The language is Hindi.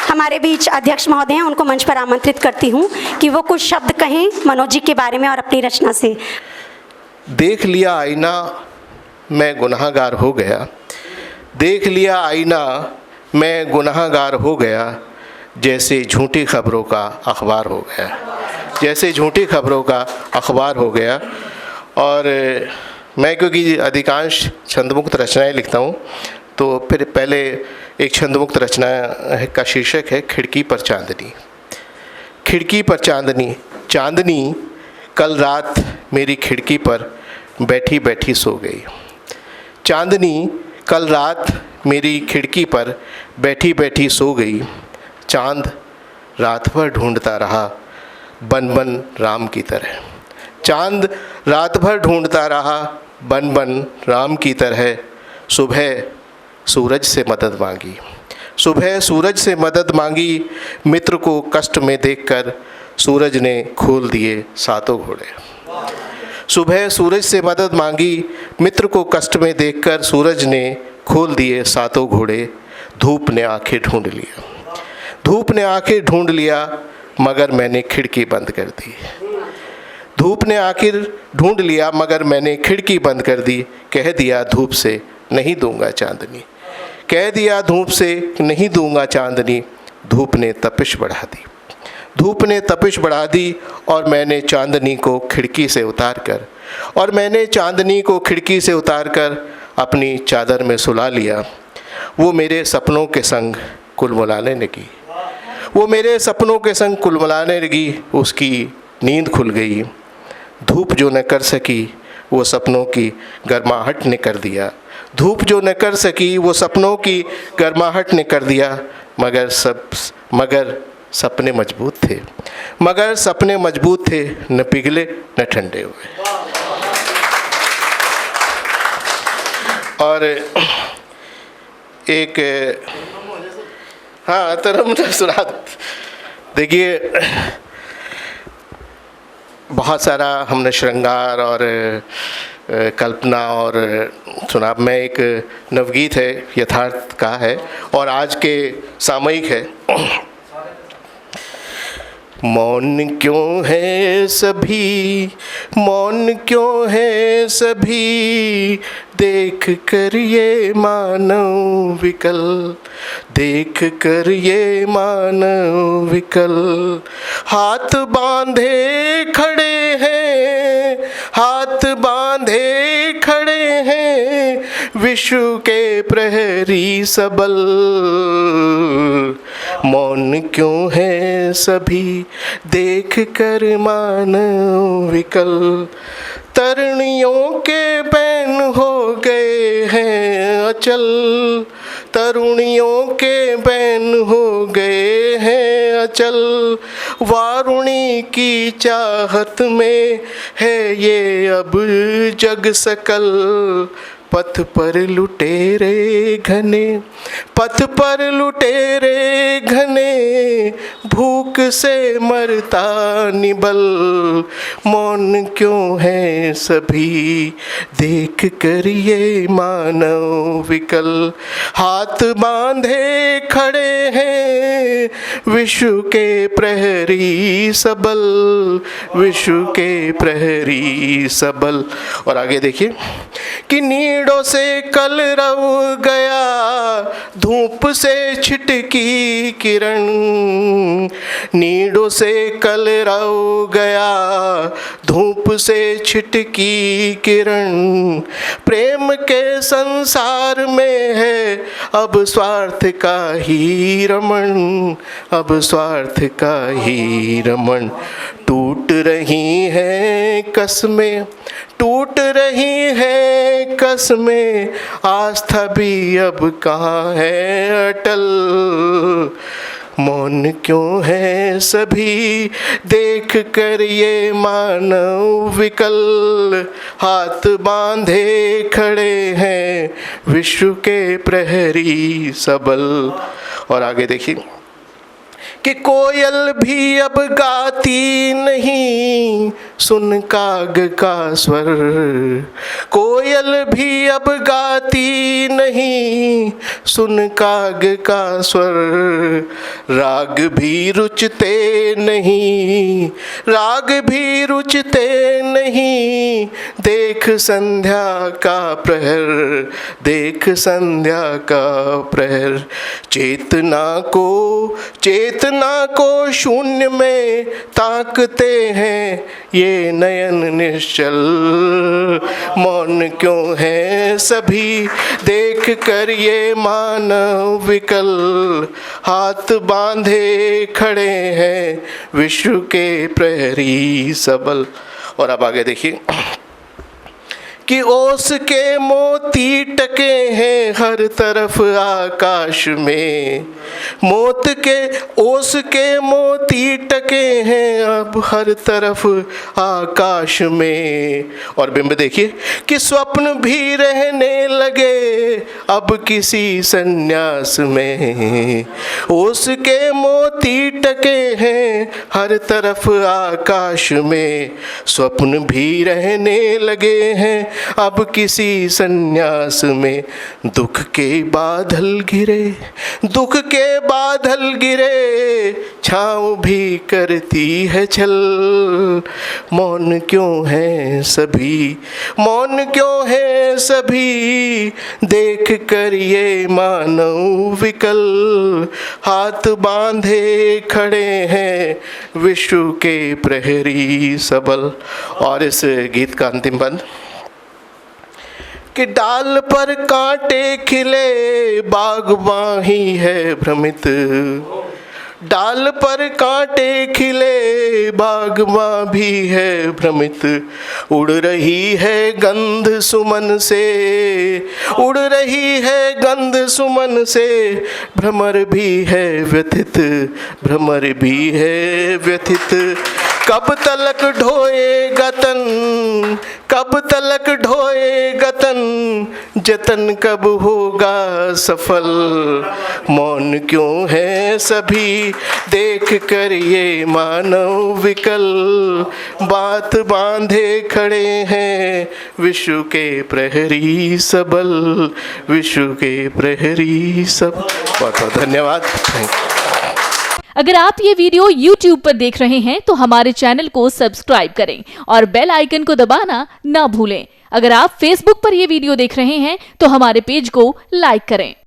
हमारे बीच अध्यक्ष महोदय हैं, उनको मंच पर आमंत्रित करती हूँ कि वो कुछ शब्द कहें मनोज जी के बारे में और अपनी रचना से। देख लिया आईना मैं गुनाहगार हो गया, देख लिया आईना मैं गुनाहगार हो गया, जैसे झूठी खबरों का अखबार हो गया, जैसे झूठी खबरों का अखबार हो गया। और मैं क्योंकि अधिकांश छंदमुक्त रचनाएं लिखता हूँ, तो फिर पहले एक छंदमुक्त रचना का शीर्षक है खिड़की पर चांदनी। खिड़की पर चांदनी, चांदनी कल रात मेरी खिड़की पर बैठी बैठी सो गई। चांदनी कल रात मेरी खिड़की पर बैठी बैठी सो गई। चांद रात भर ढूंढता रहा बन बन राम की तरह। चांद रात भर ढूंढता रहा बन बन राम की तरह। सुबह सूरज से मदद मांगी, सुबह सूरज से मदद मांगी। मित्र को कष्ट में देखकर सूरज ने खोल दिए सातों घोड़े। सुबह सूरज से मदद मांगी, मित्र को कष्ट में देखकर सूरज ने खोल दिए सातों घोड़े। धूप ने आंखें ढूंढ लिया, धूप ने आंखें ढूंढ लिया, मगर मैंने खिड़की बंद कर दी। धूप ने आखिर ढूंढ लिया, मगर मैंने खिड़की बंद कर दी। कह दिया धूप से नहीं दूंगा चांदनी, कह दिया धूप से नहीं दूंगा चांदनी। धूप ने तपिश बढ़ा दी, धूप ने तपिश बढ़ा दी, और मैंने चांदनी को खिड़की से उतार कर, और मैंने चांदनी को खिड़की से उतार कर अपनी चादर में सुला लिया। वो मेरे सपनों के संग कुलमुलाने लगी, वो मेरे सपनों के संग कुलमुलाने लगी। उसकी नींद खुल गई। धूप जो न कर सकी वो सपनों की गर्माहट ने कर दिया। धूप जो न कर सकी वो सपनों की गर्माहट ने कर दिया। मगर सपने मजबूत थे, मगर सपने मजबूत थे, न पिघले न ठंडे हुए। और एक हाँ तरम सुना। देखिए, बहुत सारा हमने श्रृंगार और कल्पना और सुना। मैं एक नवगीत है, यथार्थ का है और आज के सामयिक है। मौन क्यों है सभी, मौन क्यों है सभी, देख कर ये मानव विकल, देख कर ये मानव विकल। हाथ बांधे खड़े हैं, हाथ बांधे खड़े हैं, विश्व के प्रहरी सबल। मौन क्यों है सभी, देख कर मानव विकल। तरुणियों के बैन हो गए हैं अचल, तरुणियों के बैन हो गए हैं अचल। वारुणी की चाहत में है ये अब जग सकल। पथ पर लुटेरे घने, पथ पर लुटेरे घने, भूख से मरता निबल। मौन क्यों है सभी, देख कर ये मानव विकल। हाथ बांधे खड़े हैं विश्व के प्रहरी सबल, विश्व के प्रहरी सबल। और आगे देखिए कि नीड़ों से कलरव गया, धूप से छिटकी किरण। नीड़ों से कलरव गया, धूप से छिटकी किरण। प्रेम के संसार में है अब स्वार्थ का ही रमण, अब स्वार्थ का ही रमण। टूट रही है कसमें, टूट रही है कसमें, आस्था भी अब कहाँ है अटल। मौन क्यों है सभी, देख कर ये मानव विकल। हाथ बांधे खड़े हैं विश्व के प्रहरी सबल। और आगे देखिए कि कोयल भी अब गाती नहीं, सुन काग का स्वर, कोयल भी अब गाती नहीं, सुन काग का स्वर, राग भी रुचते नहीं, राग भी रुचते नहीं, देख संध्या का प्रहर, देख संध्या का प्रहर, चेतना को शून्य में ताकते हैं ये नयन निश्चल, मौन क्यों है सभी देख कर ये मानव विकल, हाथ बांधे खड़े हैं विश्व के प्रहरी सबल। और अब आगे देखिए कि ओस के मोती टके हैं हर तरफ आकाश में, ओस के मोती टके हैं अब हर तरफ आकाश में। और बिंब देखिए कि स्वप्न भी रहने लगे अब किसी संन्यास में, ओस के मोती टके हैं हर तरफ आकाश में, स्वप्न भी रहने लगे हैं अब किसी संन्यास में। दुख के बादल गिरे, दुख के बादल गिरे, छाँव भी करती है छल, मौन क्यों है सभी, मौन क्यों है सभी देख कर ये मानव विकल, हाथ बांधे खड़े हैं विश्व के प्रहरी सबल। और इस गीत का अंतिम बंद कि डाल पर कांटे खिले बागबां ही है भ्रमित, डाल पर कांटे खिले बागबां भी है भ्रमित, उड़ रही है गंध सुमन से, उड़ रही है गंध सुमन से, भ्रमर भी है व्यथित, भ्रमर भी है व्यथित, कब तलक ढोएगा तन, कब तलक ढोएगा तन, जतन कब होगा सफल, मौन क्यों है सभी देख कर ये मानव विकल, बात बांधे खड़े हैं विश्व के प्रहरी सबल, विश्व के प्रहरी सब। बहुत बहुत धन्यवाद। अगर आप ये वीडियो YouTube पर देख रहे हैं तो हमारे चैनल को सब्सक्राइब करें और बेल आइकन को दबाना ना भूलें। अगर आप Facebook पर ये वीडियो देख रहे हैं तो हमारे पेज को लाइक करें।